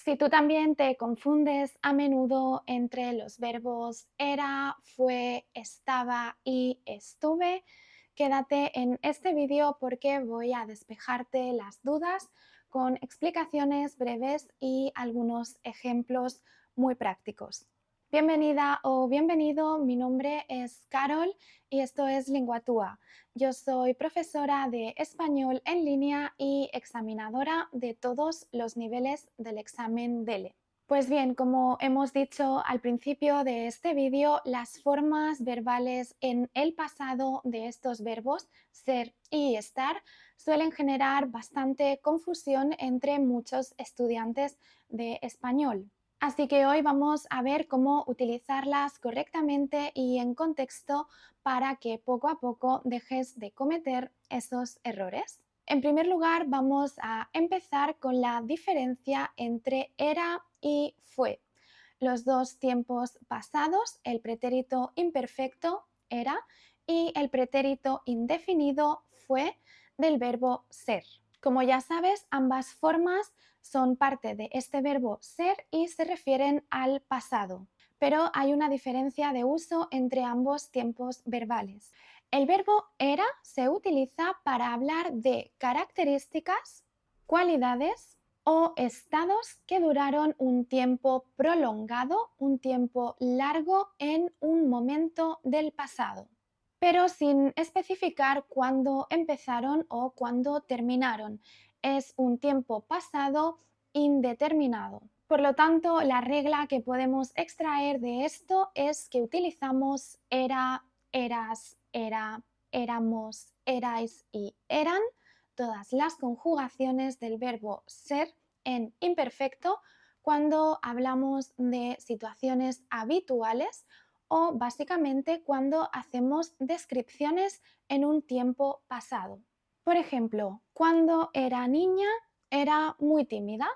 Si tú también te confundes a menudo entre los verbos era, fue, estaba y estuve, quédate en este vídeo porque voy a despejarte las dudas con explicaciones breves y algunos ejemplos muy prácticos. Bienvenida o bienvenido, mi nombre es Carol y esto es Linguatúa. Yo soy profesora de español en línea y examinadora de todos los niveles del examen DELE. Pues bien, como hemos dicho al principio de este vídeo, las formas verbales en el pasado de estos verbos, ser y estar, suelen generar bastante confusión entre muchos estudiantes de español. Así que hoy vamos a ver cómo utilizarlas correctamente y en contexto para que poco a poco dejes de cometer esos errores. En primer lugar, vamos a empezar con la diferencia entre era y fue. Los dos tiempos pasados, el pretérito imperfecto era y el pretérito indefinido fue del verbo ser. Como ya sabes, ambas formas son parte de este verbo ser y se refieren al pasado, pero hay una diferencia de uso entre ambos tiempos verbales. El verbo era se utiliza para hablar de características, cualidades o estados que duraron un tiempo prolongado, un tiempo largo en un momento del pasado, pero sin especificar cuándo empezaron o cuándo terminaron. Es un tiempo pasado indeterminado. Por lo tanto, la regla que podemos extraer de esto es que utilizamos era, eras, era, éramos, erais y eran, todas las conjugaciones del verbo ser en imperfecto cuando hablamos de situaciones habituales o básicamente cuando hacemos descripciones en un tiempo pasado. Por ejemplo, cuando era niña era muy tímida.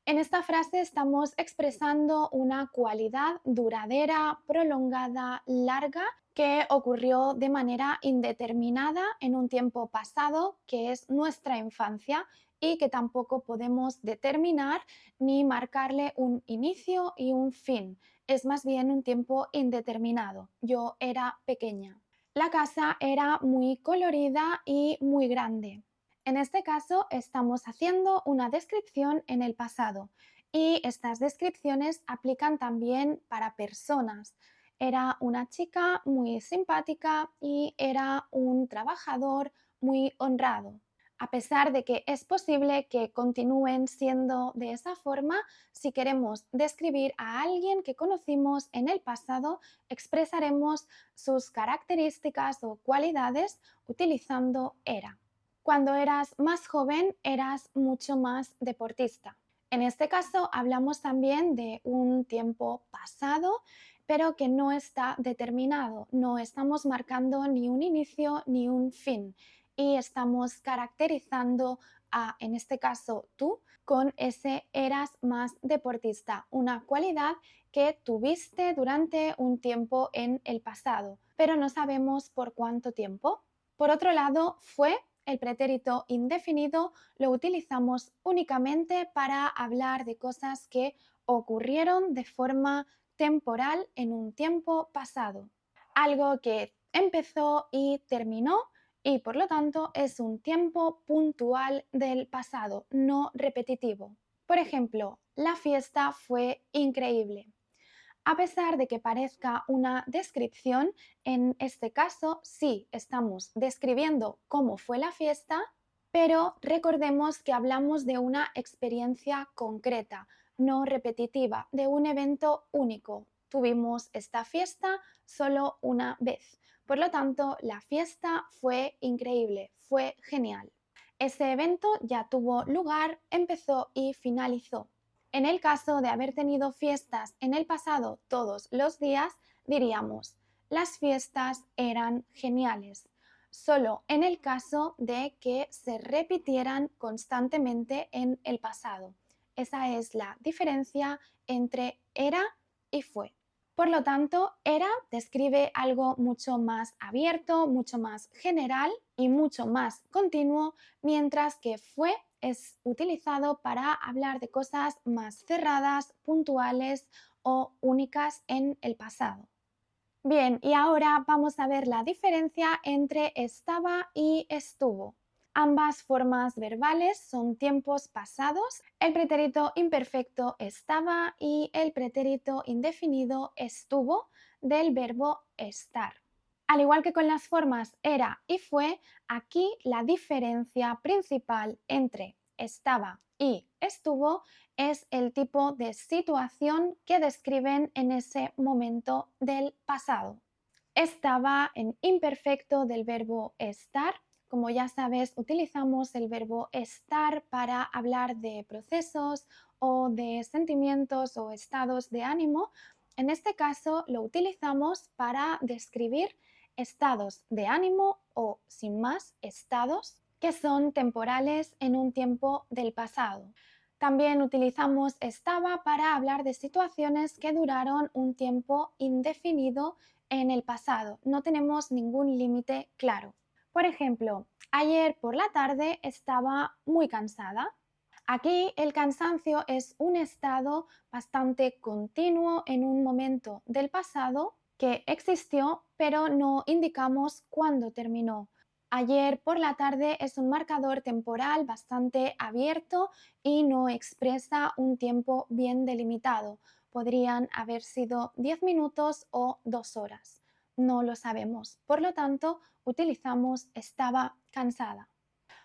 En esta frase estamos expresando una cualidad duradera, prolongada, larga, que ocurrió de manera indeterminada en un tiempo pasado, que es nuestra infancia, y que tampoco podemos determinar ni marcarle un inicio y un fin. Es más bien un tiempo indeterminado. Yo era pequeña. La casa era muy colorida y muy grande. En este caso estamos haciendo una descripción en el pasado y estas descripciones aplican también para personas. Era una chica muy simpática y era un trabajador muy honrado. A pesar de que es posible que continúen siendo de esa forma, si queremos describir a alguien que conocimos en el pasado, expresaremos sus características o cualidades utilizando era. Cuando eras más joven, eras mucho más deportista. En este caso, hablamos también de un tiempo pasado, pero que no está determinado. No estamos marcando ni un inicio ni un fin y estamos caracterizando a, en este caso, tú, con ese eras más deportista, una cualidad que tuviste durante un tiempo en el pasado, pero no sabemos por cuánto tiempo. Por otro lado, fue el pretérito indefinido lo utilizamos únicamente para hablar de cosas que ocurrieron de forma temporal en un tiempo pasado. Algo que empezó y terminó y por lo tanto es un tiempo puntual del pasado, no repetitivo. Por ejemplo, la fiesta fue increíble. A pesar de que parezca una descripción, en este caso sí estamos describiendo cómo fue la fiesta, pero recordemos que hablamos de una experiencia concreta, no repetitiva, de un evento único. Tuvimos esta fiesta solo una vez. Por lo tanto, la fiesta fue increíble, fue genial. Ese evento ya tuvo lugar, empezó y finalizó. En el caso de haber tenido fiestas en el pasado todos los días, diríamos, las fiestas eran geniales. Solo en el caso de que se repitieran constantemente en el pasado. Esa es la diferencia entre era y fue. Por lo tanto, era describe algo mucho más abierto, mucho más general y mucho más continuo, mientras que fue es utilizado para hablar de cosas más cerradas, puntuales o únicas en el pasado. Bien, y ahora vamos a ver la diferencia entre estaba y estuvo. Ambas formas verbales son tiempos pasados. El pretérito imperfecto estaba y el pretérito indefinido estuvo del verbo estar. Al igual que con las formas era y fue, aquí la diferencia principal entre estaba y estuvo es el tipo de situación que describen en ese momento del pasado. Estaba en imperfecto del verbo estar. Como ya sabes, utilizamos el verbo estar para hablar de procesos o de sentimientos o estados de ánimo. En este caso lo utilizamos para describir estados de ánimo o, sin más, estados que son temporales en un tiempo del pasado. También utilizamos estaba para hablar de situaciones que duraron un tiempo indefinido en el pasado. No tenemos ningún límite claro. Por ejemplo, ayer por la tarde estaba muy cansada. Aquí el cansancio es un estado bastante continuo en un momento del pasado que existió, pero no indicamos cuándo terminó. Ayer por la tarde es un marcador temporal bastante abierto y no expresa un tiempo bien delimitado. Podrían haber sido 10 minutos o 2 horas. No lo sabemos. Por lo tanto, utilizamos estaba cansada.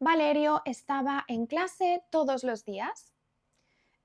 Valerio estaba en clase todos los días.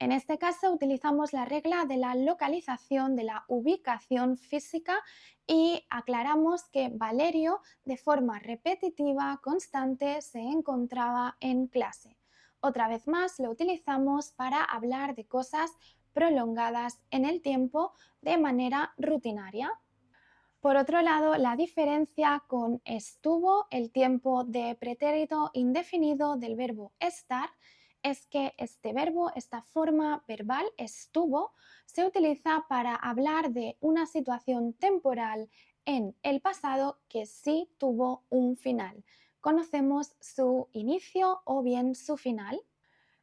En este caso utilizamos la regla de la localización, de la ubicación física y aclaramos que Valerio de forma repetitiva, constante, se encontraba en clase. Otra vez más lo utilizamos para hablar de cosas prolongadas en el tiempo de manera rutinaria. Por otro lado, la diferencia con estuvo, el tiempo de pretérito indefinido del verbo estar, es que este verbo, esta forma verbal, estuvo, se utiliza para hablar de una situación temporal en el pasado que sí tuvo un final. Conocemos su inicio o bien su final.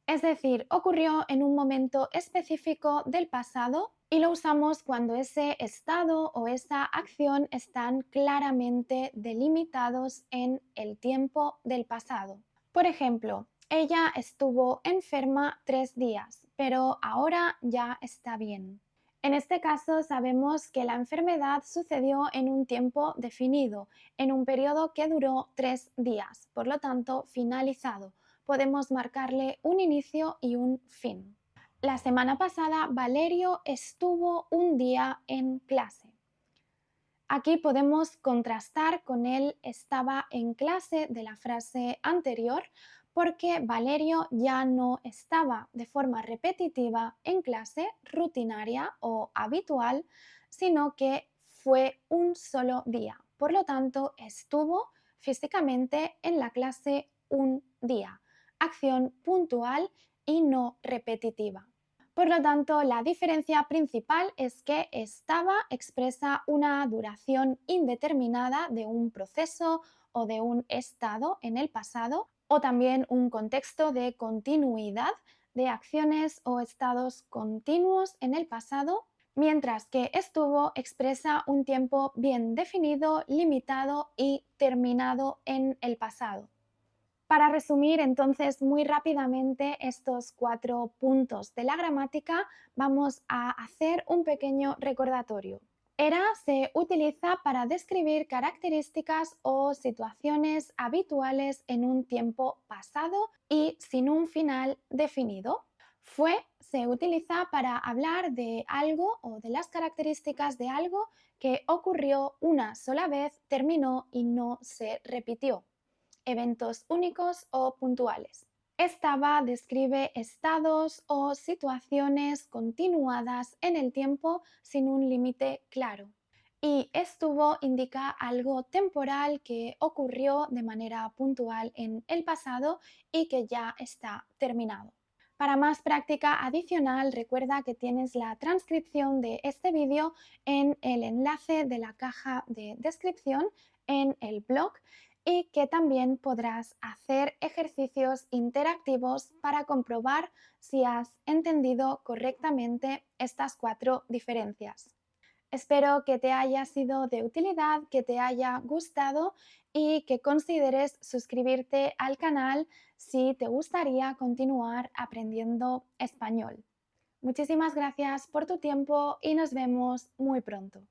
Es decir, ocurrió en un momento específico del pasado y lo usamos cuando ese estado o esa acción están claramente delimitados en el tiempo del pasado. Por ejemplo, ella estuvo enferma 3 días, pero ahora ya está bien. En este caso sabemos que la enfermedad sucedió en un tiempo definido, en un periodo que duró 3 días, por lo tanto finalizado. Podemos marcarle un inicio y un fin. La semana pasada Valerio estuvo un día en clase. Aquí podemos contrastar con él estaba en clase de la frase anterior porque Valerio ya no estaba de forma repetitiva en clase rutinaria o habitual, sino que fue un solo día. Por lo tanto, estuvo físicamente en la clase un día. Acción puntual y no repetitiva. Por lo tanto, la diferencia principal es que estaba expresa una duración indeterminada de un proceso o de un estado en el pasado, o también un contexto de continuidad de acciones o estados continuos en el pasado, mientras que estuvo expresa un tiempo bien definido, limitado y terminado en el pasado. Para resumir entonces muy rápidamente estos 4 puntos de la gramática, vamos a hacer un pequeño recordatorio. Era se utiliza para describir características o situaciones habituales en un tiempo pasado y sin un final definido. Fue se utiliza para hablar de algo o de las características de algo que ocurrió una sola vez, terminó y no se repitió. Eventos únicos o puntuales. Estaba describe estados o situaciones continuadas en el tiempo sin un límite claro. Y estuvo indica algo temporal que ocurrió de manera puntual en el pasado y que ya está terminado. Para más práctica adicional, recuerda que tienes la transcripción de este vídeo en el enlace de la caja de descripción en el blog y que también podrás hacer ejercicios interactivos para comprobar si has entendido correctamente estas 4 diferencias. Espero que te haya sido de utilidad, que te haya gustado y que consideres suscribirte al canal si te gustaría continuar aprendiendo español. Muchísimas gracias por tu tiempo y nos vemos muy pronto.